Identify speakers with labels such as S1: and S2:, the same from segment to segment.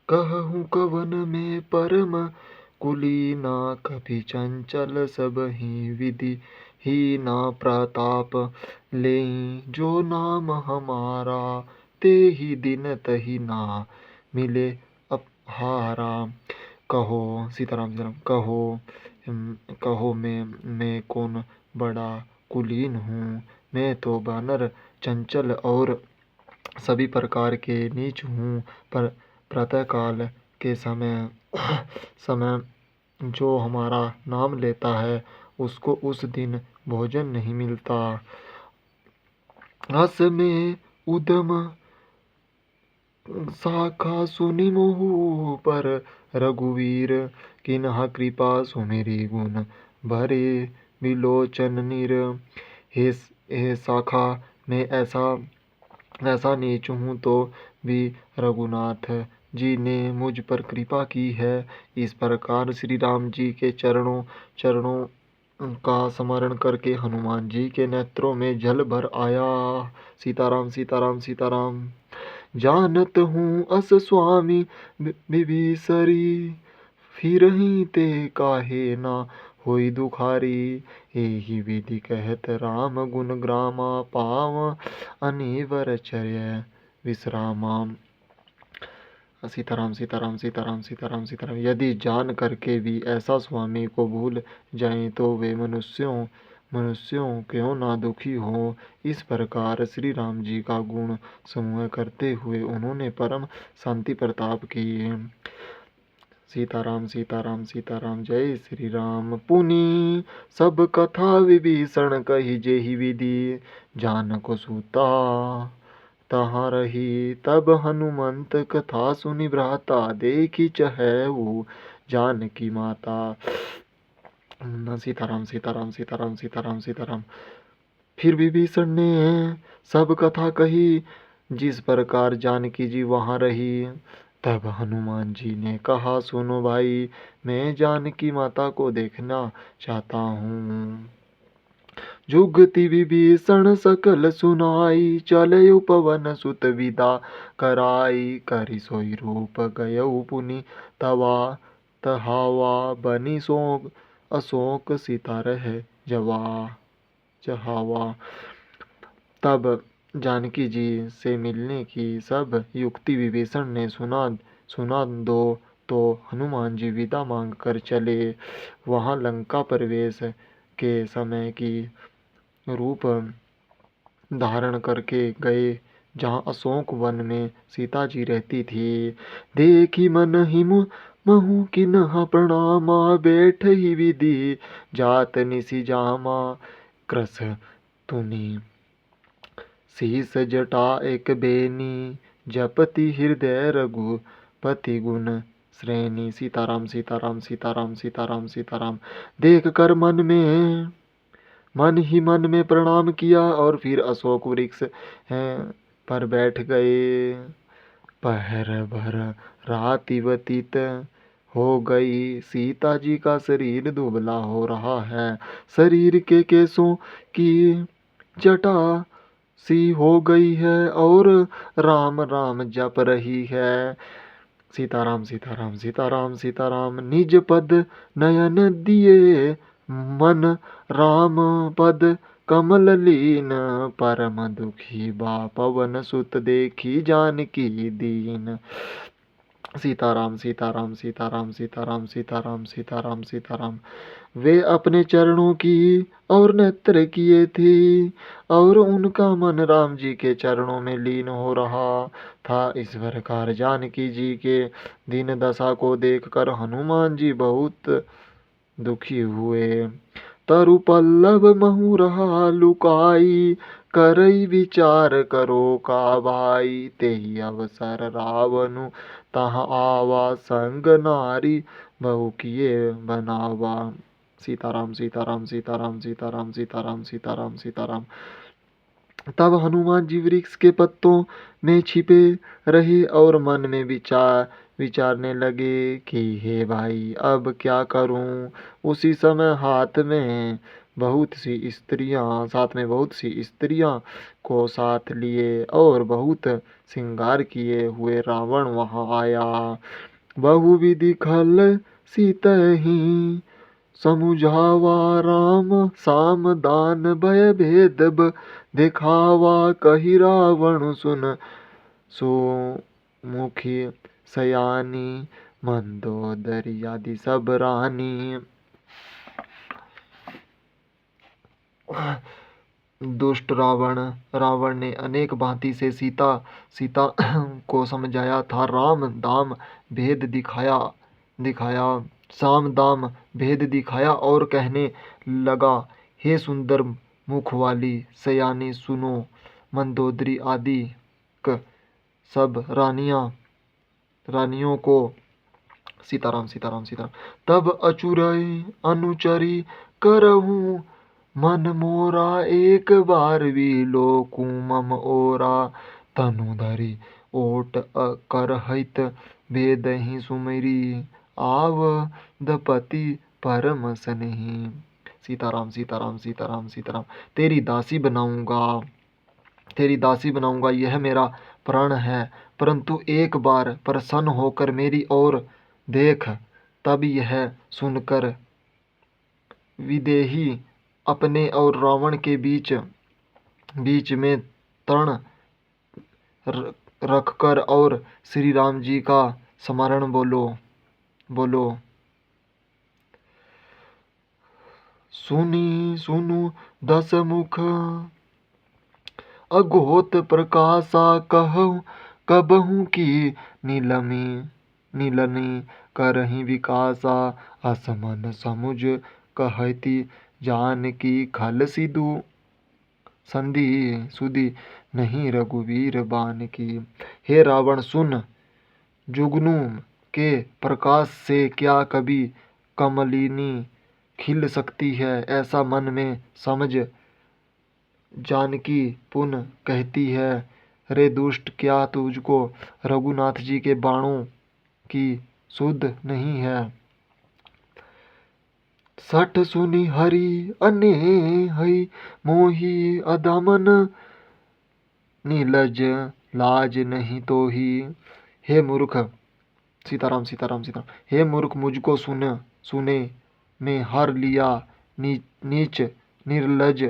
S1: कहूँ कवन में परम कुलीना, कभी चंचल सबहि विधि ही ना प्रताप लेई, जो नाम हमारा ते ही दिन तही ना मिले अपहारा। कहो सीताराम सीताराम, कहो मैं कौन बड़ा कुलीन हूँ, मैं तो बानर चंचल और सभी प्रकार के नीच हूँ। पर प्रातःकाल के समय समय जो हमारा नाम लेता है उसको उस दिन भोजन नहीं मिलता। रस में उदम शाखा सुनि मोहु, पर रघुवीर किन्हा कृपा सुमेरी, गुण भरे विलोचन नीर। हे शाखा, मैं ऐसा नीच हूँ तो भी रघुनाथ जी ने मुझ पर कृपा की है। इस प्रकार श्री राम जी के चरणों का स्मरण करके हनुमान जी के नेत्रों में जल भर आया। सीताराम सीताराम सीताराम। जानत हूँ अस स्वामी विभीषरी, फिरहि ते काहे ना होई दुखारी। एहि विधि कहत राम गुण ग्रामा, पाव अनिवर चर्य विश्रामा। सीताराम सीताराम सीताराम सीताराम सीताराम। यदि जान करके भी ऐसा स्वामी को भूल जाएं तो वे मनुष्यों क्यों ना दुखी हो। इस प्रकार श्री राम जी का गुण समूह करते हुए उन्होंने परम शांति प्रताप किए। सीताराम सीताराम सीताराम। जय श्री राम। पुनि सब कथा विभीषण कही, जेहि विधि जानक सुता तहाँ रही। तब हनुमंत कथा सुनि भ्राता, देखी चहु जानकी माता। सीताराम सीताराम सीताराम सीताराम सीताराम। फिर विभीषण ने सब कथा कही, जिस प्रकार जानकी जी वहां रही। तब हनुमान जी ने कहा, सुनो भाई, मैं जानकी माता को देखना चाहता हूँ। जुगति विभीषण सकल सुनाई, चले उपवन सुत विदा कराई। करि सोई रूप गयउ पुनि तवा, तहावा बनी शोक अशोक सीता रह जहावा। तब जानकी जी से मिलने की सब युक्ति विभीषण ने सुना दो तो हनुमान जी विदा मांग कर चले। वहां लंका प्रवेश के समय की रूप धारण करके गए, जहाँ अशोक वन में सीता जी रहती थी। देखी मन हिम महु किन्हा प्रणामा, बैठ ही विधि जात निसि जामा। क्रस तुनि शीस जटा एक बेनी, जपति हृदय रघुपति गुण श्रेणी। सीताराम सीताराम सीताराम सीताराम सीताराम। देख कर मन में प्रणाम किया और फिर अशोक वृक्ष पर बैठ गए। पहर भर राति व्यतीत हो गई, सीता जी का शरीर दुबला हो रहा है। शरीर के केशों की जटा सी हो गई है और राम राम जप रही है। सीताराम सीताराम सीताराम सीताराम। निज पद नयन दिए, मन राम पद कमल लीन। परम दुखी बा पवन सुत, देखी जानकी दीन। सीताराम सीताराम सीताराम सीताराम सीताराम सीताराम सीताराम। वे अपने चरणों की और नेत्र किए थे और उनका मन राम जी के चरणों में लीन हो रहा था। इस प्रकार जानकी जी के दीन दशा को देखकर हनुमान जी बहुत दुखी हुए। तरु पल्लव महु रहा लुकाई, करई विचार करो का भाई। तेहि अवसर रावणु तहाँ आवा, संग नारी बहु किए बनावा। सीताराम सीताराम सीताराम सीताराम सीताराम सीताराम सीताराम। तब हनुमान जी वृक्ष के पत्तों में छिपे रहे और मन में विचारने लगे कि हे भाई, अब क्या करूं। उसी समय हाथ में बहुत सी स्त्रियां को साथ लिए और बहुत श्रृंगार किए हुए रावण वहां आया। बहुविधि खल सीतहि समुझावा राम साम दान भय भेद दिखावा कही रावण सुन सुमुखी सयानी मंदोदरी आदि सब रानी। दुष्ट रावण ने अनेक भांति से सीता को समझाया था। राम दाम भेद दिखाया साम दाम भेद दिखाया और कहने लगा, हे सुंदर मुख वाली सयानी सुनो, मंदोदरी आदि सब रानियों को सीताराम सीताराम सीताराम। तब अनुचरी करहूँ मन मोरा एक बार भी लोकू मम ओरा तनु धरी ओट कर हित बेदहि सुमरी आवदपति परम स्नेही। सीताराम सीताराम सीताराम सीताराम। तेरी दासी बनाऊंगा यह मेरा प्रण है, परंतु एक बार प्रसन्न होकर मेरी ओर देख। तब यह सुनकर विदेही अपने और रावण के बीच में तर्ण रखकर और श्री राम जी का स्मरण बोलो। सुनु 10 मुख अघोत प्रकाशा कबहू की नीलनी करही विकासा असमन समुझ कहती जानकी खल सुधी नहीं रघुवीर बान की। हे रावण सुन, जुगनू के प्रकाश से क्या कभी कमलिनी खिल सकती है, ऐसा मन में समझ जानकी पुनः कहती है। रे दुष्ट, क्या तुझको रघुनाथ जी के बाणों की सुध नहीं है। सठ सुनी हरि अने हई मोही अधमन नीलज लाज नहीं तो ही। हे मूर्ख, सीताराम सीताराम सीताराम। हे मूर्ख, मुझको सुने में हर लिया नीच निर्लज,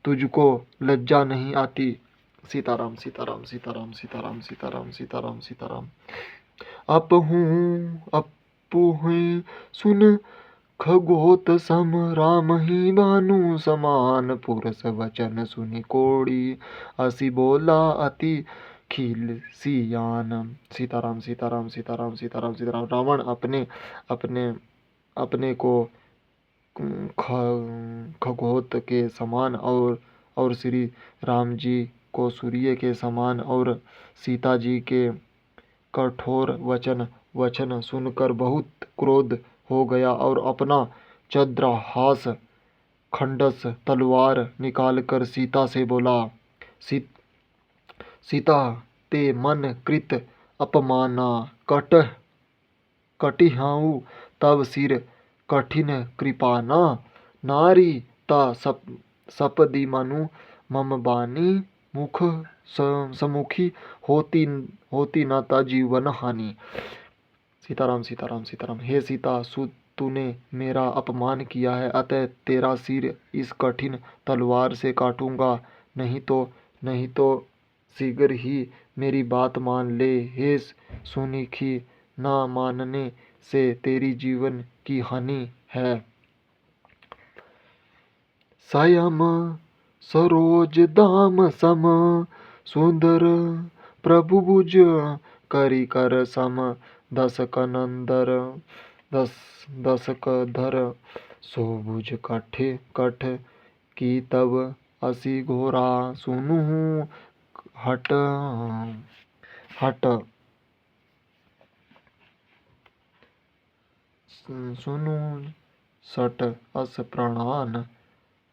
S1: तुझको लज्जा नहीं आती। सीताराम सीताराम सीताराम सीताराम सीताराम सीताराम सीताराम। अपुहु सुन खगोत सम राम ही भानु समान, पुरुष वचन सुनि कोड़ी असी बोला अति खिल सियान। सीताराम सीताराम सीताराम सीताराम सीताराम। रावण अपने को खगोत के समान और श्री राम जी को सूर्य के समान और सीता जी के कठोर वचन सुनकर बहुत क्रोध हो गया और अपना चंद्रहास खंडस तलवार निकालकर सीता से बोला, सीता ते मन कृत अपमाना कटिहाऊ तब सिर कठिन कृपाना, नारी ता सपदी मनु मम बानी, मुख समुखी होती न ता जीवन हानि। सीताराम सीताराम सीताराम। हे सीता, तूने मेरा अपमान किया है, अतः तेरा सिर इस कठिन तलवार से काटूंगा। नहीं तो शीघ्र ही मेरी बात मान ले। हे सुनिखी, ना मानने से तेरी जीवन की हानि है। संयम सरोज दाम सम सुंदर प्रभु भुज करी कर सम, दशक धर सो भुज कठ की तब असी घोरा, सुनु हट सुनु सट अस प्राणान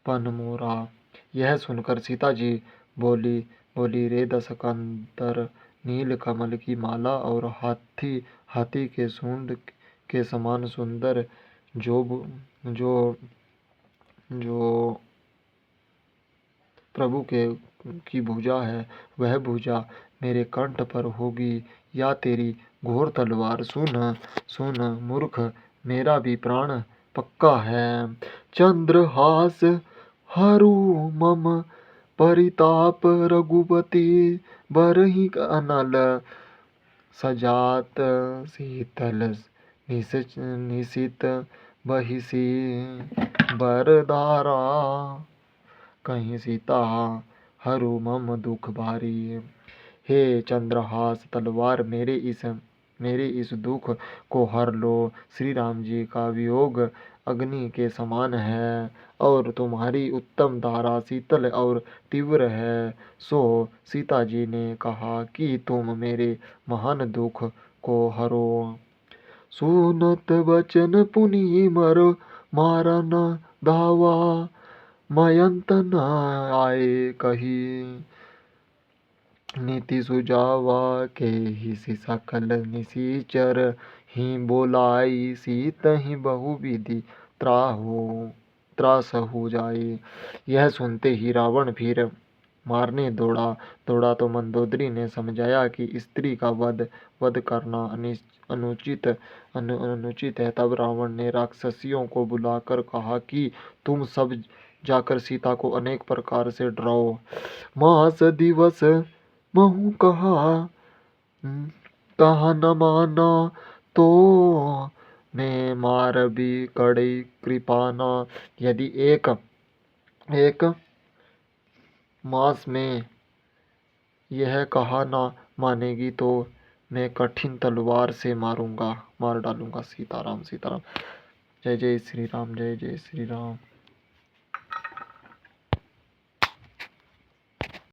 S1: पन मोरा। यह सुनकर सीता जी बोली रे दशकंदर, नील कमल की माला और हाथी के सूंड के समान सुंदर जो जो प्रभु के की भुजा है वह भुजा मेरे कंठ पर होगी या तेरी घोर तलवार। सुन सुन मूर्ख, मेरा भी प्राण पक्का है। चंद्रहास हरू मम परिताप रघुपति, बरहि अनल सजात शीतल निशित बहिषी बरदारा। कहीं सीता हरू मम दुख भारी। हे चंद्रहास तलवार मेरे इस दुख को हर लो। श्री राम जी का वियोग अग्नि के समान है और तुम्हारी उत्तम धारा शीतल और तीव्र है। सो सीता जी ने कहा कि तुम मेरे महान दुख को हरो। सुनत बचन पुनि मरो मारन धावा, मयंत न आए कही नीति सुजावा। के ही सकल निशिचर ही बोलाई, सीत ही बहु विधि त्रास हो जाए। यह सुनते ही रावण फिर मारने दौड़ा तो मंदोदरी ने समझाया कि स्त्री का वध करना अनुचित है। तब रावण ने राक्षसियों को बुलाकर कहा कि तुम सब जाकर सीता को अनेक प्रकार से डराओ। मास दिवस महु कहा न माना, तो मैं मार भी कड़ी कृपाना। यदि एक मास में यह कहा न मानेगी तो मैं कठिन तलवार से मार डालूंगा। सीताराम सीताराम। जय जय श्री राम, जय जय श्री राम।